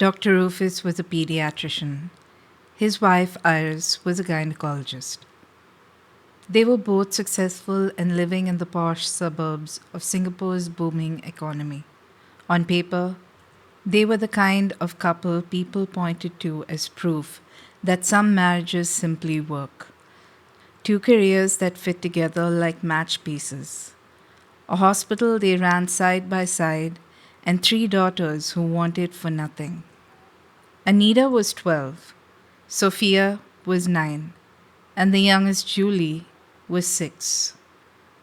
Dr. Rufus was a pediatrician. His wife, Iris, was a gynecologist. They were both successful and living in the posh suburbs of Singapore's booming economy. On paper, they were the kind of couple people pointed to as proof that some marriages simply work. Two careers that fit together like match pieces. A hospital they ran side by side, and three daughters who wanted for nothing. Anita was 12, Sophia was 9, and the youngest Julie was 6.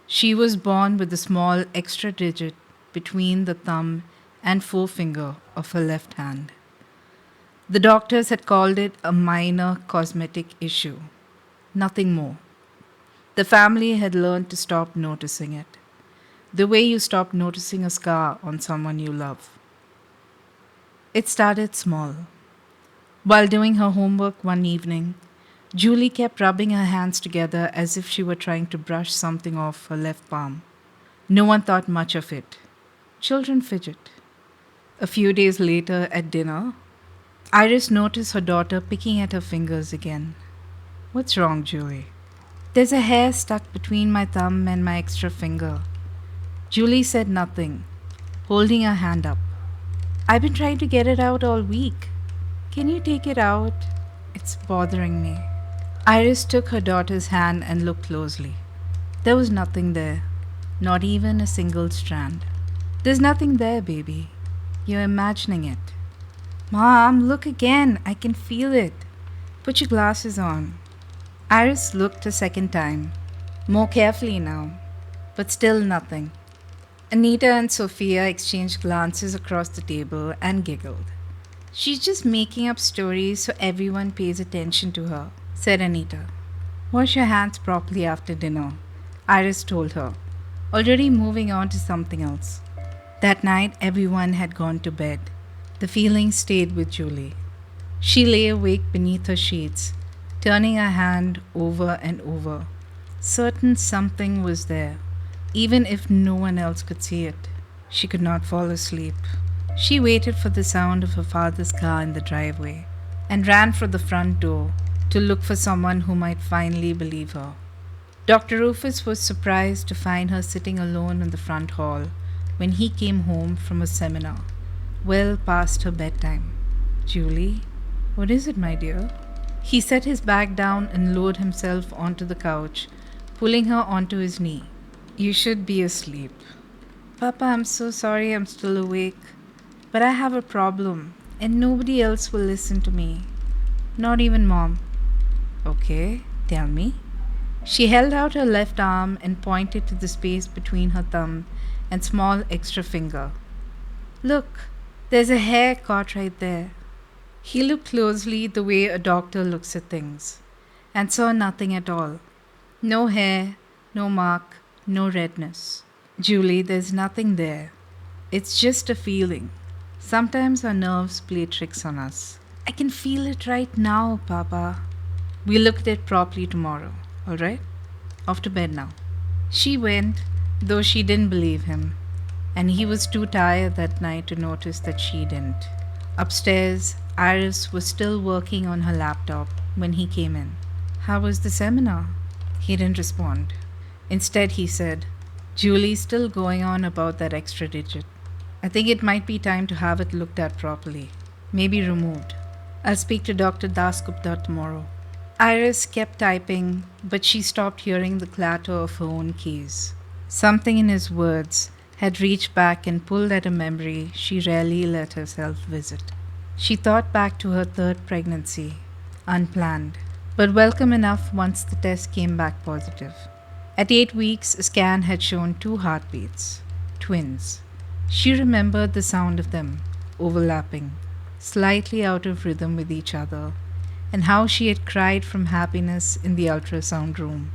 She was born with a small extra digit between the thumb and forefinger of her left hand. The doctors had called it a minor cosmetic issue, nothing more. The family had learned to stop noticing it, the way you stop noticing a scar on someone you love. It started small. While doing her homework one evening, Julie kept rubbing her hands together as if she were trying to brush something off her left palm. No one thought much of it. Children fidget. A few days later at dinner, Iris noticed her daughter picking at her fingers again. "What's wrong, Julie?" "There's a hair stuck between my thumb and my extra finger." Julie said nothing, holding her hand up. "I've been trying to get it out all week. Can you take it out? It's bothering me." Iris took her daughter's hand and looked closely. There was nothing there, not even a single strand. "There's nothing there, baby. You're imagining it." "Mom, look again. I can feel it. Put your glasses on." Iris looked a second time, more carefully now, but still nothing. Anita and Sophia exchanged glances across the table and giggled. "She's just making up stories so everyone pays attention to her," said Anita. "Wash your hands properly after dinner," Iris told her, already moving on to something else. That night, everyone had gone to bed. The feeling stayed with Julie. She lay awake beneath her sheets, turning her hand over and over, certain something was there, even if no one else could see it. She could not fall asleep. She waited for the sound of her father's car in the driveway and ran for the front door to look for someone who might finally believe her. Dr. Rufus was surprised to find her sitting alone in the front hall when he came home from a seminar, well past her bedtime. "Julie, what is it, my dear?" He set his bag down and lowered himself onto the couch, pulling her onto his knee. "You should be asleep." "Papa, I'm so sorry I'm still awake. But I have a problem, and nobody else will listen to me. Not even Mom." "Okay, tell me." She held out her left arm and pointed to the space between her thumb and small extra finger. "Look, there's a hair caught right there." He looked closely the way a doctor looks at things, and saw nothing at all. No hair, no mark, no redness. "Julie, there's nothing there. It's just a feeling. Sometimes our nerves play tricks on us." "I can feel it right now, Papa." "We'll look at it properly tomorrow, all right? Off to bed now." She went, though she didn't believe him, and he was too tired that night to notice that she didn't. Upstairs, Iris was still working on her laptop when he came in. "How was the seminar?" He didn't respond. Instead, he said, "Julie's still going on about that extra digit. I think it might be time to have it looked at properly. Maybe removed. I'll speak to Dr. Dasgupta tomorrow." Iris kept typing, but she stopped hearing the clatter of her own keys. Something in his words had reached back and pulled at a memory she rarely let herself visit. She thought back to her third pregnancy, unplanned, but welcome enough once the test came back positive. At 8 weeks, a scan had shown 2 heartbeats, twins. She remembered the sound of them, overlapping, slightly out of rhythm with each other, and how she had cried from happiness in the ultrasound room.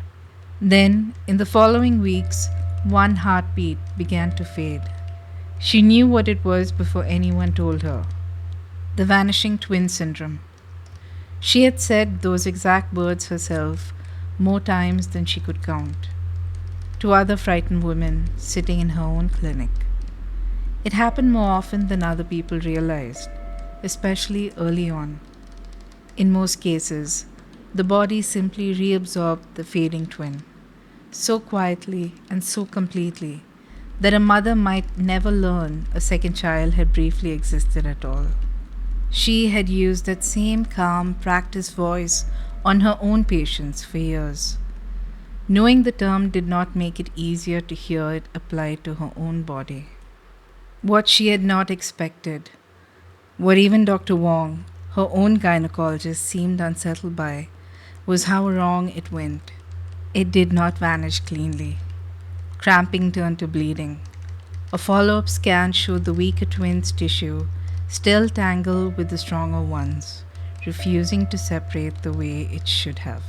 Then, in the following weeks, one heartbeat began to fade. She knew what it was before anyone told her. The vanishing twin syndrome. She had said those exact words herself more times than she could count, to other frightened women sitting in her own clinic. It happened more often than other people realized, especially early on. In most cases, the body simply reabsorbed the fading twin, so quietly and so completely that a mother might never learn a second child had briefly existed at all. She had used that same calm, practiced voice on her own patients for years. Knowing the term did not make it easier to hear it applied to her own body. What she had not expected, what even Dr. Wong, her own gynecologist, seemed unsettled by, was how wrong it went. It did not vanish cleanly. Cramping turned to bleeding. A follow up scan showed the weaker twin's tissue still tangled with the stronger ones, refusing to separate the way it should have,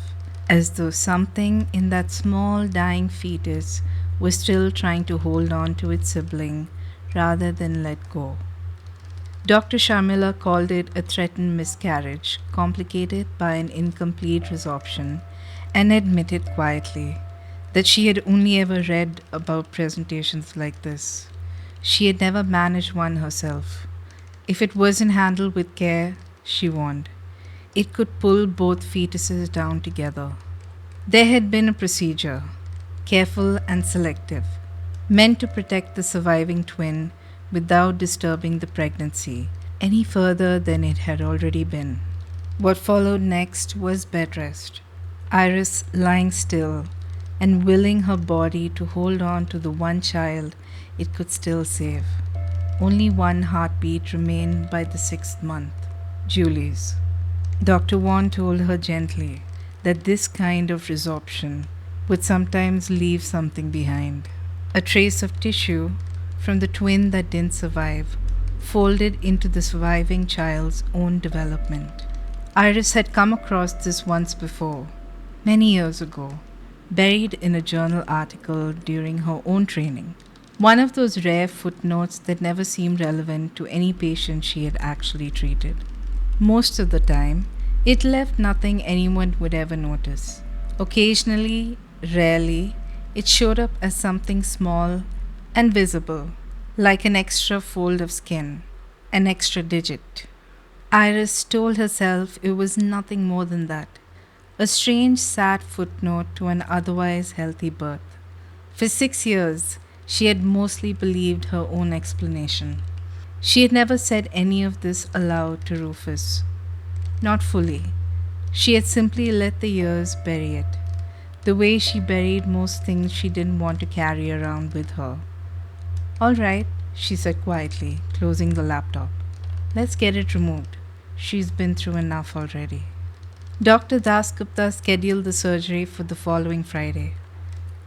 as though something in that small dying fetus was still trying to hold on to its sibling rather than let go. Dr. Sharmila called it a threatened miscarriage, complicated by an incomplete resorption, and admitted quietly that she had only ever read about presentations like this. She had never managed one herself. If it wasn't handled with care, she warned, it could pull both fetuses down together. There had been a procedure, careful and selective, meant to protect the surviving twin without disturbing the pregnancy any further than it had already been. What followed next was bed rest. Iris lying still and willing her body to hold on to the one child it could still save. Only one heartbeat remained by the 6th month, Julie's. Dr. Wan told her gently that this kind of resorption would sometimes leave something behind. A trace of tissue from the twin that didn't survive, folded into the surviving child's own development. Iris had come across this once before, many years ago, buried in a journal article during her own training. One of those rare footnotes that never seemed relevant to any patient she had actually treated. Most of the time, it left nothing anyone would ever notice. Occasionally, rarely, it showed up as something small and visible, like an extra fold of skin, an extra digit. Iris told herself it was nothing more than that, a strange, sad footnote to an otherwise healthy birth. For 6 years, she had mostly believed her own explanation. She had never said any of this aloud to Rufus. Not fully. She had simply let the years bury it, the way she buried most things she didn't want to carry around with her. All right, she said quietly, closing the laptop. Let's get it removed. She's been through enough already. Dr. Dasgupta scheduled the surgery for the following Friday.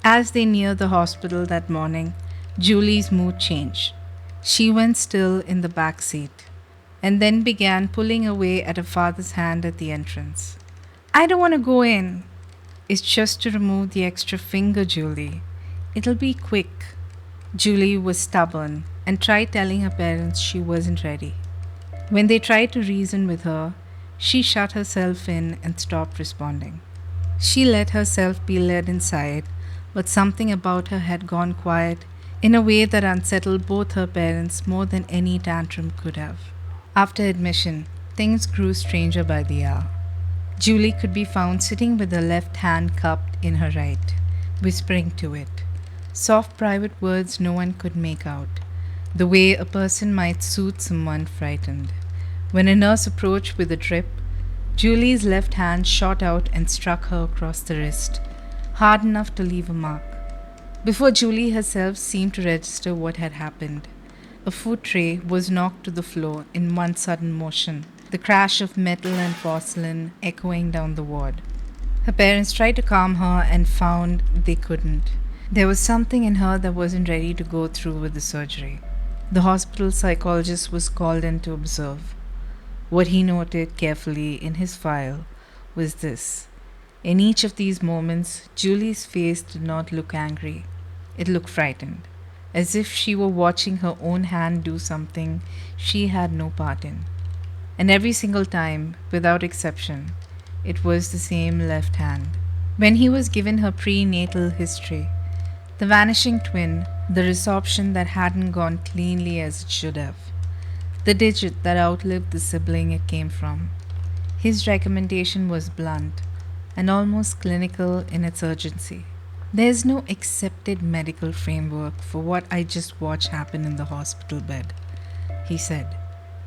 As they neared the hospital that morning, Julie's mood changed. She went still in the back seat and then began pulling away at her father's hand at the entrance. I don't want to go in. It's just to remove the extra finger, Julie. It'll be quick. Julie was stubborn and tried telling her parents she wasn't ready. When they tried to reason with her, she shut herself in and stopped responding. She let herself be led inside, but something about her had gone quiet in a way that unsettled both her parents more than any tantrum could have. After admission, things grew stranger by the hour. Julie could be found sitting with her left hand cupped in her right, whispering to it. Soft private words no one could make out, the way a person might soothe someone frightened. When a nurse approached with a drip, Julie's left hand shot out and struck her across the wrist, hard enough to leave a mark. Before Julie herself seemed to register what had happened, a food tray was knocked to the floor in one sudden motion, the crash of metal and porcelain echoing down the ward. Her parents tried to calm her and found they couldn't. There was something in her that wasn't ready to go through with the surgery. The hospital psychologist was called in to observe. What he noted carefully in his file was this. In each of these moments, Julie's face did not look angry. It looked frightened, as if she were watching her own hand do something she had no part in. And every single time, without exception, it was the same left hand. When he was given her prenatal history, the vanishing twin, the resorption that hadn't gone cleanly as it should have, the digit that outlived the sibling it came from. His recommendation was blunt and almost clinical in its urgency. There's no accepted medical framework for what I just watched happen in the hospital bed, he said.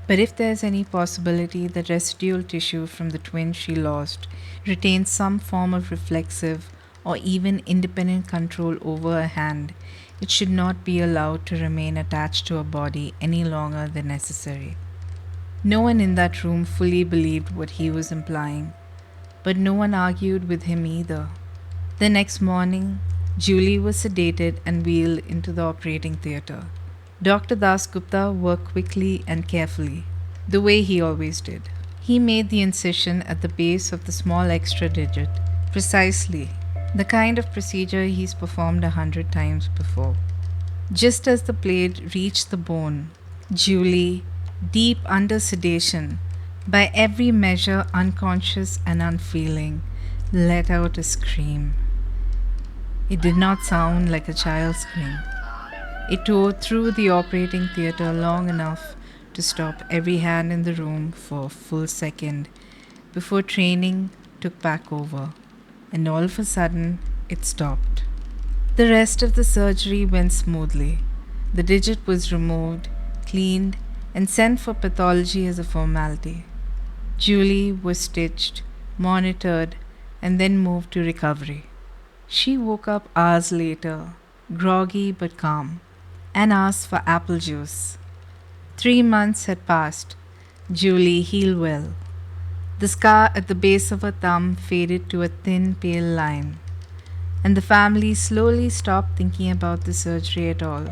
But if there's any possibility that residual tissue from the twin she lost retains some form of reflexive or even independent control over a hand, it should not be allowed to remain attached to a body any longer than necessary. No one in that room fully believed what he was implying, but no one argued with him either. The next morning, Julie was sedated and wheeled into the operating theatre. Dr. Dasgupta worked quickly and carefully, the way he always did. He made the incision at the base of the small extra digit, precisely the kind of procedure he's performed 100 times before. Just as the blade reached the bone, Julie, deep under sedation, by every measure unconscious and unfeeling, let out a scream. It did not sound like a child's scream. It tore through the operating theatre long enough to stop every hand in the room for a full second before training took back over, and all of a sudden it stopped. The rest of the surgery went smoothly. The digit was removed, cleaned, and sent for pathology as a formality. Julie was stitched, monitored, and then moved to recovery. She woke up hours later, groggy but calm, and asked for apple juice. 3 months had passed. Julie healed well. The scar at the base of her thumb faded to a thin, pale line, and the family slowly stopped thinking about the surgery at all,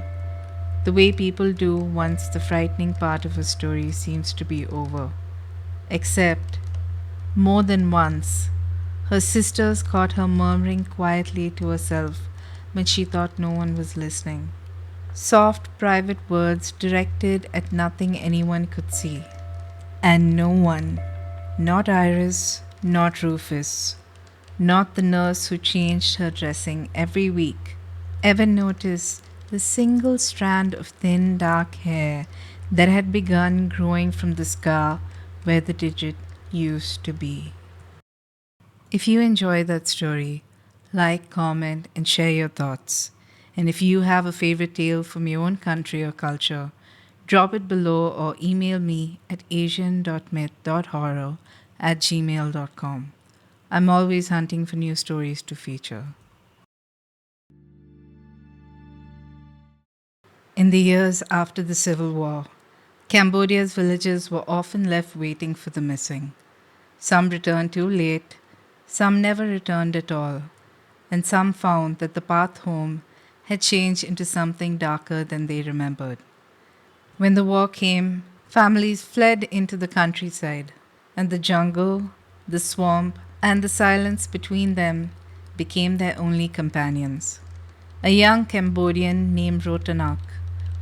the way people do once the frightening part of a story seems to be over. Except, more than once, her sisters caught her murmuring quietly to herself when she thought no one was listening. Soft, private words directed at nothing anyone could see. And no one, not Iris, not Rufus, not the nurse who changed her dressing every week, ever noticed the single strand of thin dark hair that had begun growing from the scar where the digit used to be. If you enjoy that story, like, comment, and share your thoughts. And if you have a favorite tale from your own country or culture, drop it below or email me at asian.myth.horror@gmail.com. I'm always hunting for new stories to feature. In the years after the Civil War, Cambodia's villages were often left waiting for the missing. Some returned too late, some never returned at all, and some found that the path home had changed into something darker than they remembered. When the war came, families fled into the countryside, and the jungle, the swamp, and the silence between them became their only companions. A young Cambodian named Rotanak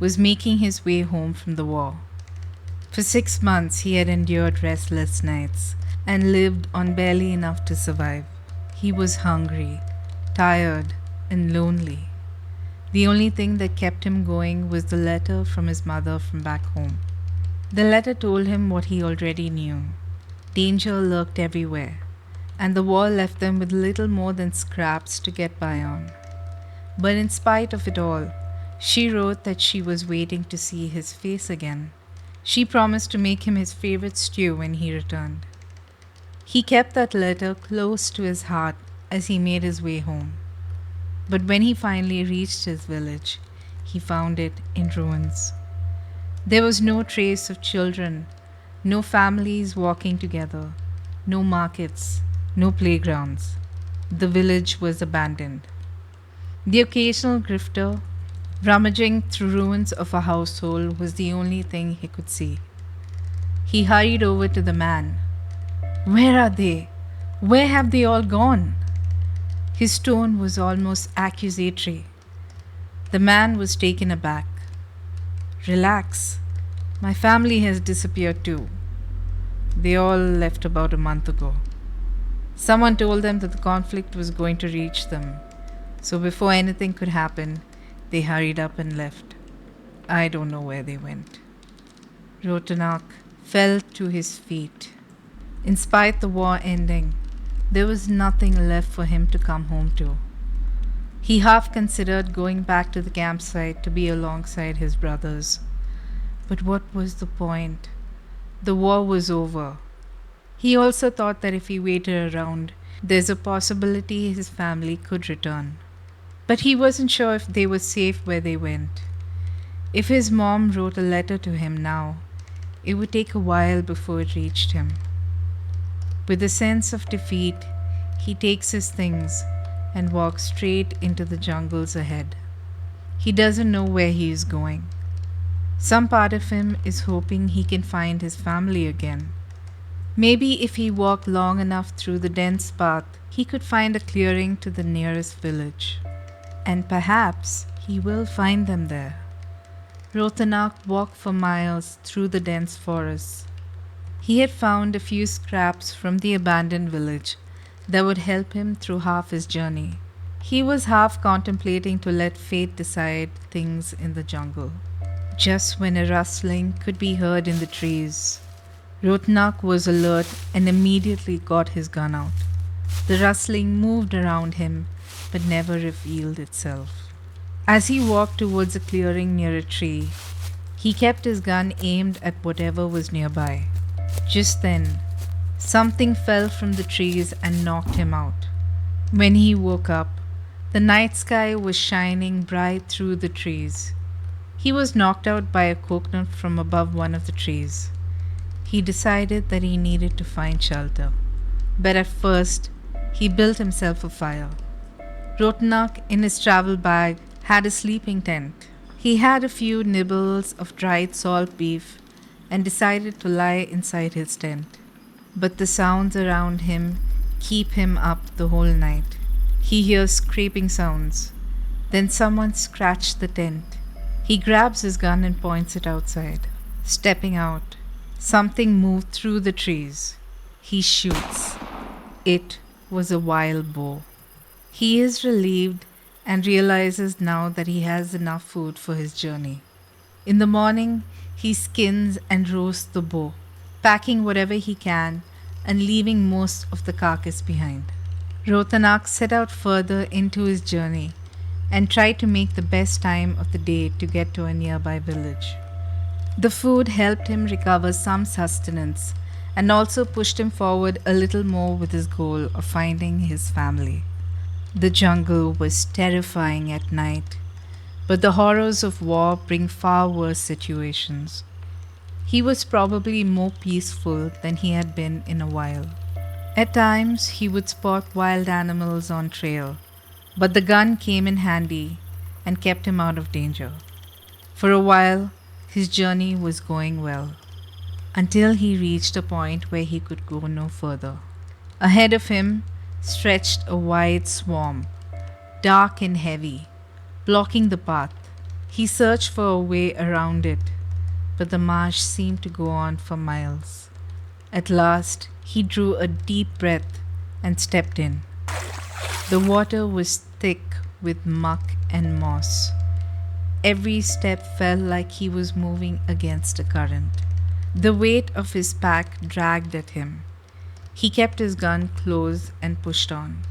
was making his way home from the war. For 6 months he had endured restless nights and lived on barely enough to survive. He was hungry, tired, and lonely. The only thing that kept him going was the letter from his mother from back home. The letter told him what he already knew. Danger lurked everywhere, and the war left them with little more than scraps to get by on. But in spite of it all, she wrote that she was waiting to see his face again. She promised to make him his favorite stew when he returned. He kept that letter close to his heart as he made his way home. But when he finally reached his village, he found it in ruins. There was no trace of children, no families walking together, no markets, no playgrounds. The village was abandoned. The occasional grifter, rummaging through ruins of a household, was the only thing he could see. He hurried over to the man. "Where are they? Where have they all gone?" His tone was almost accusatory. The man was taken aback. "Relax. My family has disappeared too. They all left about a month ago. Someone told them that the conflict was going to reach them, so before anything could happen, they hurried up and left. I don't know where they went." Rotanak fell to his feet. In spite the war ending, there was nothing left for him to come home to. He half considered going back to the campsite to be alongside his brothers. But what was the point? The war was over. He also thought that if he waited around, there's a possibility his family could return. But he wasn't sure if they were safe where they went. If his mom wrote a letter to him now, it would take a while before it reached him. With a sense of defeat, he takes his things and walks straight into the jungles ahead. He doesn't know where he is going. Some part of him is hoping he can find his family again. Maybe if he walked long enough through the dense path, he could find a clearing to the nearest village. And perhaps he will find them there. Rotanak walked for miles through the dense forests. He had found a few scraps from the abandoned village that would help him through half his journey. He was half contemplating to let fate decide things in the jungle. Just when a rustling could be heard in the trees, Rotanak was alert and immediately got his gun out. The rustling moved around him but never revealed itself. As he walked towards a clearing near a tree, he kept his gun aimed at whatever was nearby. Just then, something fell from the trees and knocked him out. When he woke up, the night sky was shining bright through the trees. He was knocked out by a coconut from above one of the trees. He decided that he needed to find shelter. But at first, he built himself a fire. Rotanak, in his travel bag, had a sleeping tent. He had a few nibbles of dried salt beef and decided to lie inside his tent. But the sounds around him keep him up the whole night. He hears scraping sounds. Then someone scratched the tent. He grabs his gun and points it outside. Stepping out, something moved through the trees. He shoots. It was a wild boar. He is relieved and realizes now that he has enough food for his journey. In the morning, he skins and roasts the boar, packing whatever he can and leaving most of the carcass behind. Rotanak set out further into his journey and tried to make the best time of the day to get to a nearby village. The food helped him recover some sustenance and also pushed him forward a little more with his goal of finding his family. The jungle was terrifying at night, but the horrors of war bring far worse situations. He was probably more peaceful than he had been in a while. At times, he would spot wild animals on trail, but the gun came in handy and kept him out of danger. For a while, his journey was going well, until he reached a point where he could go no further. Ahead of him stretched a wide swamp, dark and heavy, blocking the path. He searched for a way around it, but the marsh seemed to go on for miles. At last, he drew a deep breath and stepped in. The water was thick with muck and moss. Every step felt like he was moving against a current. The weight of his pack dragged at him. He kept his gun close and pushed on.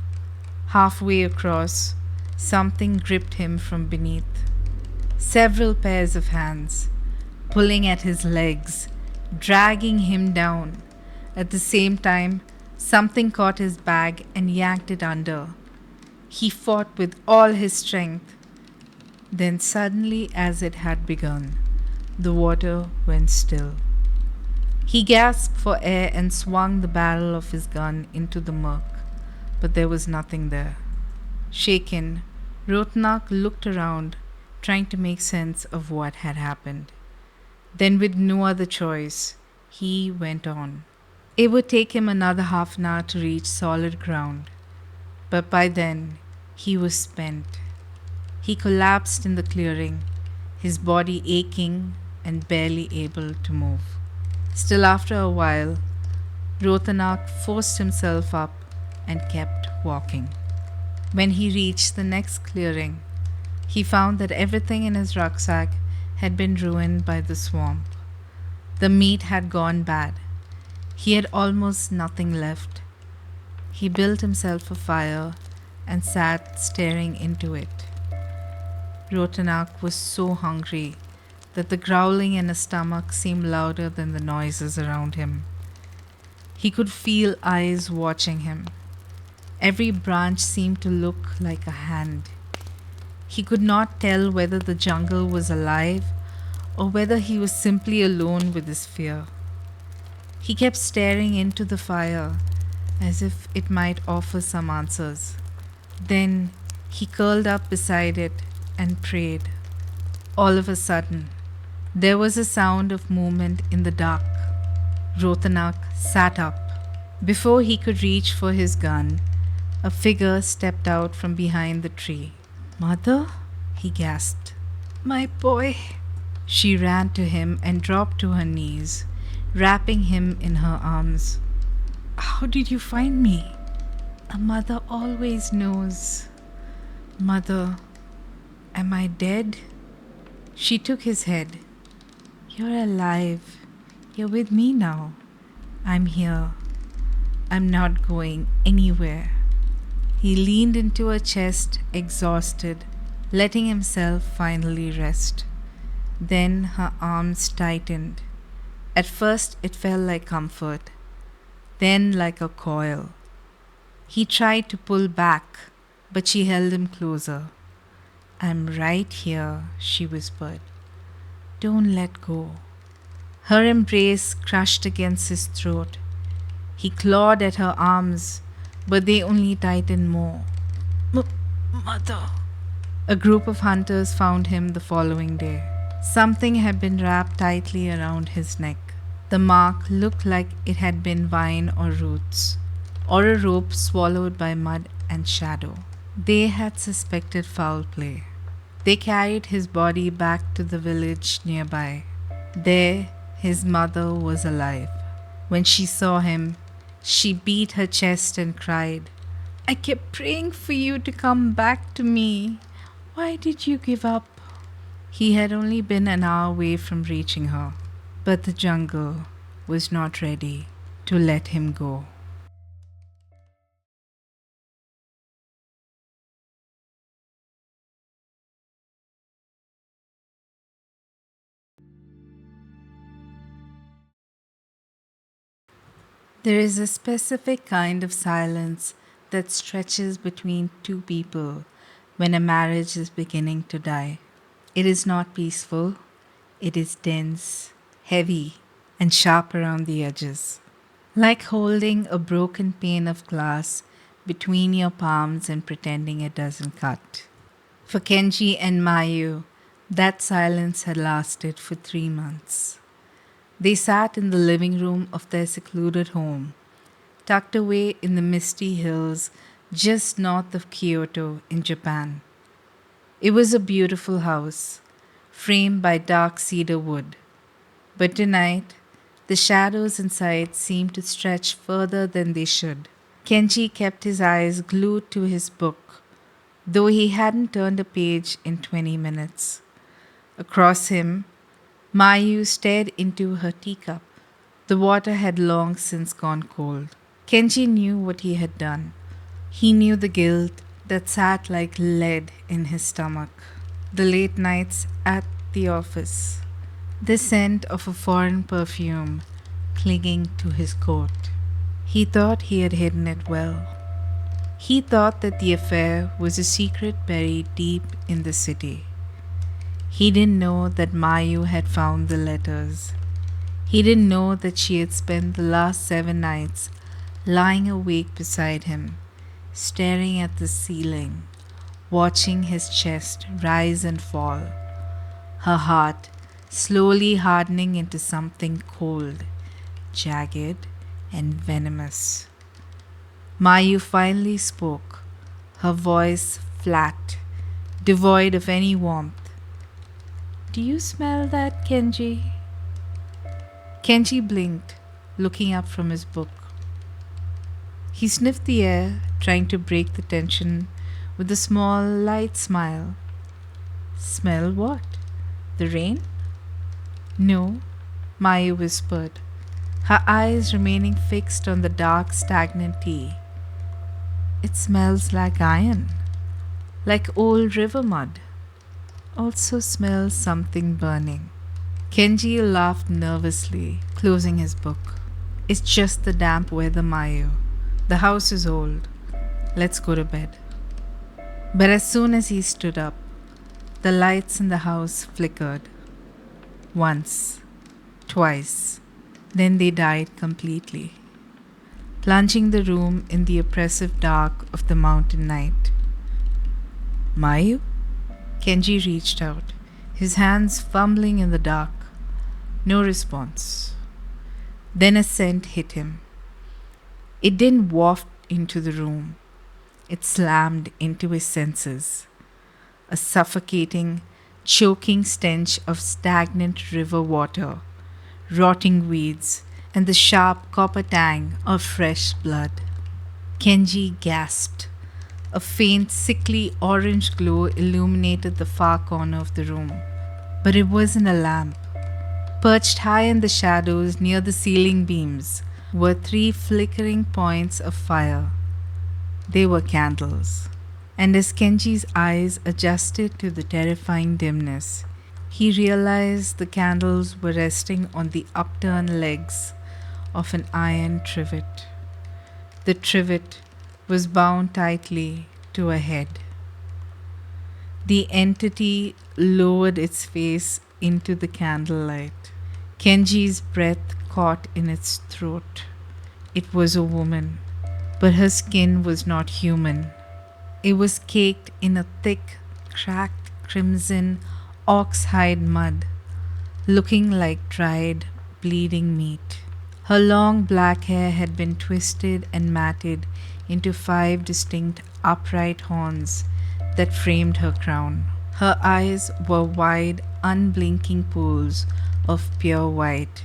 Halfway across, something gripped him from beneath. Several pairs of hands, pulling at his legs, dragging him down. At the same time, something caught his bag and yanked it under. He fought with all his strength. Then suddenly, as it had begun, the water went still. He gasped for air and swung the barrel of his gun into the murk, but there was nothing there. Shaken, Rotanak looked around, trying to make sense of what had happened. Then, with no other choice, he went on. It would take him another half an hour to reach solid ground, but by then he was spent. He collapsed in the clearing, his body aching and barely able to move. Still, after a while, Rotanak forced himself up and kept walking. When he reached the next clearing, he found that everything in his rucksack had been ruined by the swamp. The meat had gone bad. He had almost nothing left. He built himself a fire and sat staring into it. Rotanak was so hungry that the growling in his stomach seemed louder than the noises around him. He could feel eyes watching him. Every branch seemed to look like a hand. He could not tell whether the jungle was alive or whether he was simply alone with his fear. He kept staring into the fire as if it might offer some answers. Then he curled up beside it and prayed. All of a sudden, there was a sound of movement in the dark. Rotanak sat up. Before he could reach for his gun, a figure stepped out from behind the tree. "Mother?" he gasped. "My boy." She ran to him and dropped to her knees, wrapping him in her arms. "How did you find me?" "A mother always knows." "Mother, am I dead?" She took his head. "You're alive. You're with me now. I'm here. I'm not going anywhere." He leaned into her chest, exhausted, letting himself finally rest. Then her arms tightened. At first it felt like comfort, then like a coil. He tried to pull back, but she held him closer. "I'm right here," she whispered. "Don't let go." Her embrace crushed against his throat. He clawed at her arms, but they only tightened more. "Mother." A group of hunters found him the following day. Something had been wrapped tightly around his neck. The mark looked like it had been vine or roots, or a rope swallowed by mud and shadow. They had suspected foul play. They carried his body back to the village nearby. There, his mother was alive. When she saw him, she beat her chest and cried, "I kept praying for you to come back to me. Why did you give up?" He had only been an hour away from reaching her, but the jungle was not ready to let him go. There is a specific kind of silence that stretches between two people when a marriage is beginning to die. It is not peaceful, it is dense, heavy, and sharp around the edges. Like holding a broken pane of glass between your palms and pretending it doesn't cut. For Kenji and Mayu, that silence had lasted for 3 months. They sat in the living room of their secluded home, tucked away in the misty hills just north of Kyoto in Japan. It was a beautiful house, framed by dark cedar wood. But tonight, the shadows inside seemed to stretch further than they should. Kenji kept his eyes glued to his book, though he hadn't turned a page in 20 minutes. Across him, Mayu stared into her teacup. The water had long since gone cold. Kenji knew what he had done. He knew the guilt that sat like lead in his stomach. The late nights at the office. The scent of a foreign perfume clinging to his coat. He thought he had hidden it well. He thought that the affair was a secret buried deep in the city. He didn't know that Mayu had found the letters. He didn't know that she had spent the last 7 nights lying awake beside him, staring at the ceiling, watching his chest rise and fall, her heart slowly hardening into something cold, jagged, and venomous. Mayu finally spoke, her voice flat, devoid of any warmth. "Do you smell that, Kenji?" Kenji blinked, looking up from his book. He sniffed the air, trying to break the tension with a small, light smile. "Smell what? The rain?" "No, Mayu whispered, her eyes remaining fixed on the dark, stagnant tea. It smells like iron, like old river mud. Also smells something burning. Kenji laughed nervously, closing his book. It's just the damp weather, Mayu. The house is old. Let's go to bed. But as soon as he stood up, the lights in the house flickered. Once, twice, then they died completely, plunging the room in the oppressive dark of the mountain night. Mayu? Kenji reached out, his hands fumbling in the dark. No response. Then a scent hit him. It didn't waft into the room. It slammed into his senses. A suffocating, choking stench of stagnant river water, rotting weeds, and the sharp copper tang of fresh blood. Kenji gasped. A faint, sickly orange glow illuminated the far corner of the room. But it wasn't a lamp. Perched high in the shadows near the ceiling beams were 3 flickering points of fire. They were candles. And as Kenji's eyes adjusted to the terrifying dimness, he realized the candles were resting on the upturned legs of an iron trivet. The trivet was bound tightly to a head. The entity lowered its face into the candlelight. Kenji's breath caught in its throat. It was a woman, but her skin was not human. It was caked in a thick, cracked crimson oxhide mud, looking like dried, bleeding meat. Her long black hair had been twisted and matted into 5 distinct upright horns that framed her crown. Her eyes were wide, unblinking pools of pure white,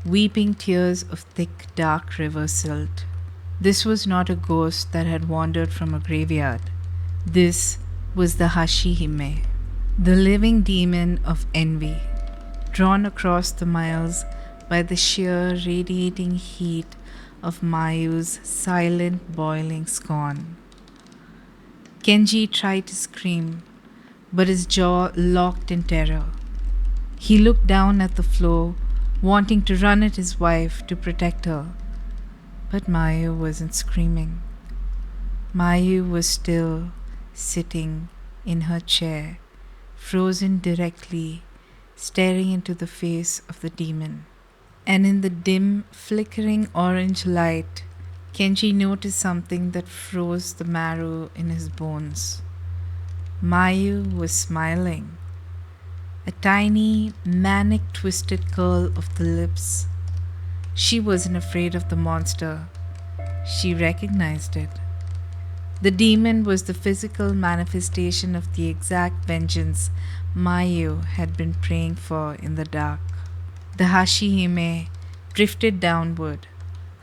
weeping tears of thick, dark river silt. This was not a ghost that had wandered from a graveyard. This was the Hashihime, the living demon of envy, drawn across the miles by the sheer radiating heat of Mayu's silent boiling scorn. Kenji tried to scream, but his jaw locked in terror. He looked down at the floor, wanting to run at his wife to protect her. But Mayu wasn't screaming. Mayu was still sitting in her chair, frozen directly, staring into the face of the demon. And in the dim, flickering orange light, Kenji noticed something that froze the marrow in his bones. Mayu was smiling. A tiny, manic twisted curl of the lips. She wasn't afraid of the monster. She recognized it. The demon was the physical manifestation of the exact vengeance Mayu had been praying for in the dark. The Hashihime drifted downward,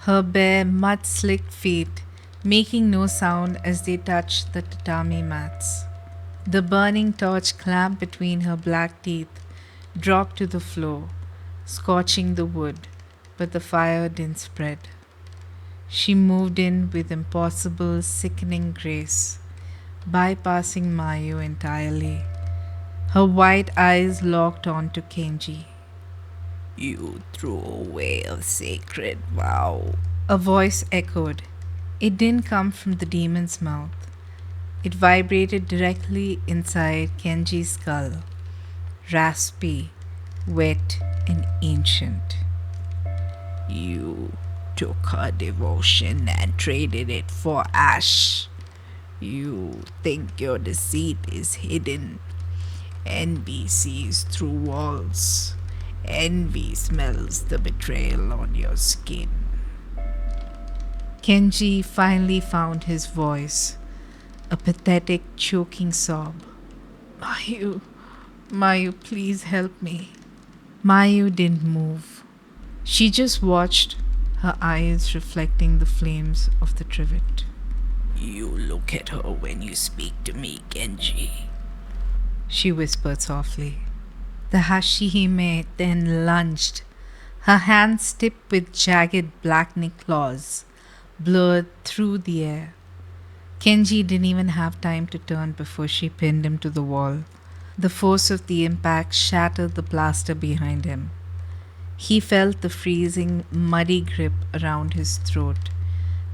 her bare, mud-slicked feet making no sound as they touched the tatami mats. The burning torch clamped between her black teeth dropped to the floor, scorching the wood, but the fire didn't spread. She moved in with impossible, sickening grace, bypassing Mayu entirely. Her white eyes locked onto Kenji. "You threw away a sacred vow," a voice echoed. It didn't come from the demon's mouth. It vibrated directly inside Kenji's skull, raspy, wet, and ancient. "You took her devotion and traded it for ash. You think your deceit is hidden. Envy sees through walls. Envy smells the betrayal on your skin." Kenji finally found his voice, a pathetic, choking sob. Mayu, please help me." Mayu didn't move. She just watched, her eyes reflecting the flames of the trivet. "You look at her when you speak to me, Kenji," she whispered softly. The Hashihime then lunged, Her hands tipped with jagged blackening claws, blurred through the air. Kenji didn't even have time to turn before she pinned him to the wall. The force of the impact shattered the plaster behind him. He felt the freezing, muddy grip around his throat,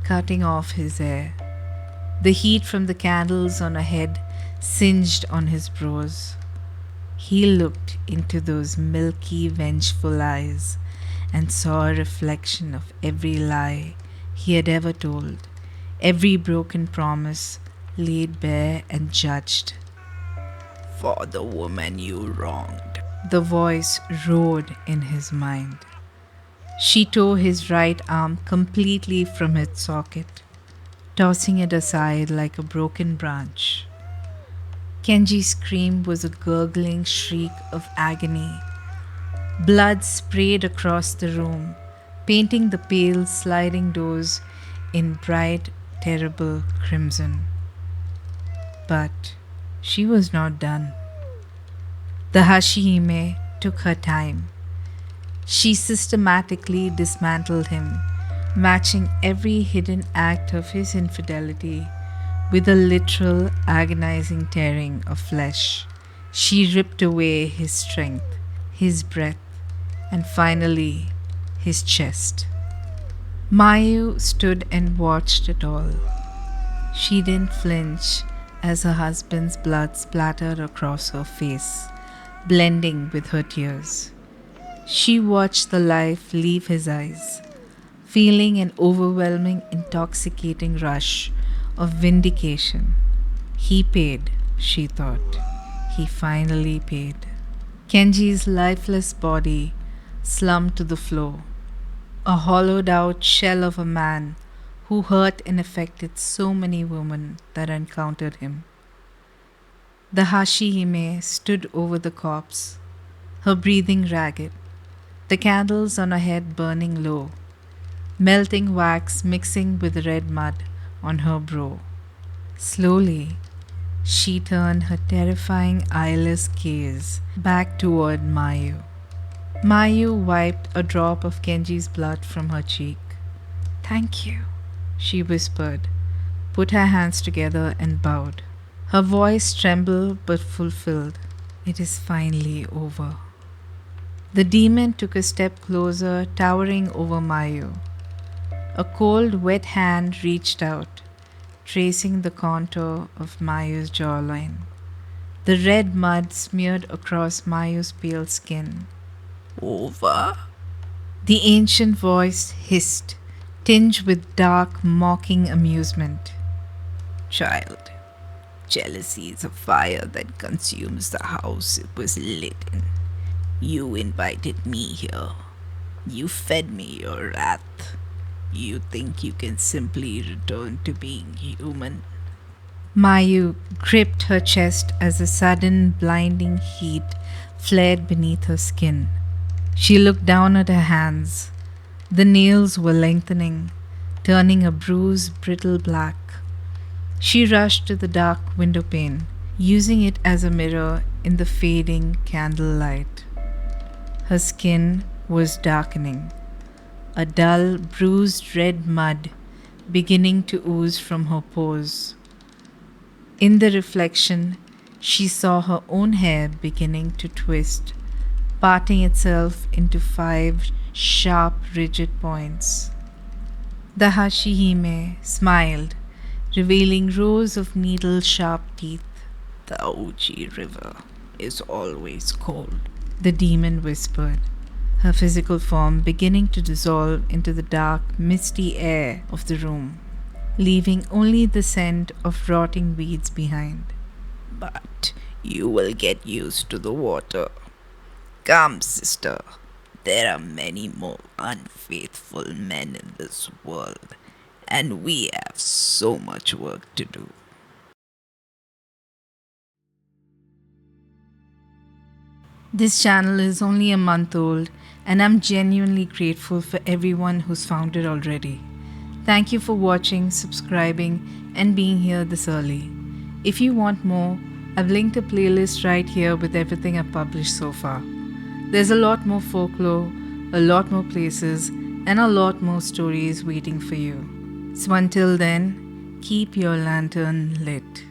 cutting off his air. The heat from the candles on her head singed on his brows. He looked into those milky, vengeful eyes and saw a reflection of every lie he had ever told, every broken promise laid bare and judged. For the woman you wronged, the voice roared in his mind. She tore his right arm completely from its socket, tossing it aside like a broken branch. Kenji's scream was a gurgling shriek of agony. Blood sprayed across the room, painting the pale sliding doors in bright, terrible crimson. But she was not done. The Hashihime took her time. She systematically dismantled him, matching every hidden act of his infidelity with a literal, agonizing tearing of flesh. She ripped away his strength, his breath, and finally his chest. Mayu stood and watched it all. She didn't flinch as her husband's blood splattered across her face, blending with her tears. She watched the life leave his eyes, feeling an overwhelming, intoxicating rush of vindication. He paid, she thought. He finally paid. Kenji's lifeless body slumped to the floor, a hollowed out shell of a man who hurt and affected so many women that encountered him. The Hashihime stood over the corpse, her breathing ragged, the candles on her head burning low, melting wax mixing with red mud on her brow. Slowly, she turned her terrifying eyeless gaze back toward Mayu. Mayu wiped a drop of Kenji's blood from her cheek. "Thank you," she whispered, put her hands together and bowed. Her voice trembled but fulfilled. "It is finally over." The demon took a step closer, towering over Mayu. A cold, wet hand reached out, tracing the contour of Mayu's jawline. The red mud smeared across Mayu's pale skin. "Over?" The ancient voice hissed, tinged with dark, mocking amusement. "Child, jealousy is a fire that consumes the house it was lit in. You invited me here. You fed me your wrath. You think you can simply return to being human?" Mayu gripped her chest as a sudden blinding heat flared beneath her skin. She looked down at her hands. The nails were lengthening, turning a bruised, brittle black. She rushed to the dark window pane, using it as a mirror in the fading candlelight. Her skin was darkening, a dull, bruised red mud beginning to ooze from her pores. In the reflection, she saw her own hair beginning to twist, parting itself into 5 sharp, rigid points. The Hashihime smiled, revealing rows of needle-sharp teeth. "The Uji River is always cold," the demon whispered, her physical form beginning to dissolve into the dark, misty air of the room, leaving only the scent of rotting weeds behind. "But you will get used to the water. Come, sister. There are many more unfaithful men in this world, and we have so much work to do." This channel is only a month old, and I'm genuinely grateful for everyone who's found it already. Thank you for watching, subscribing, and being here this early. If you want more, I've linked a playlist right here with everything I've published so far. There's a lot more folklore, a lot more places, and a lot more stories waiting for you. So until then, keep your lantern lit.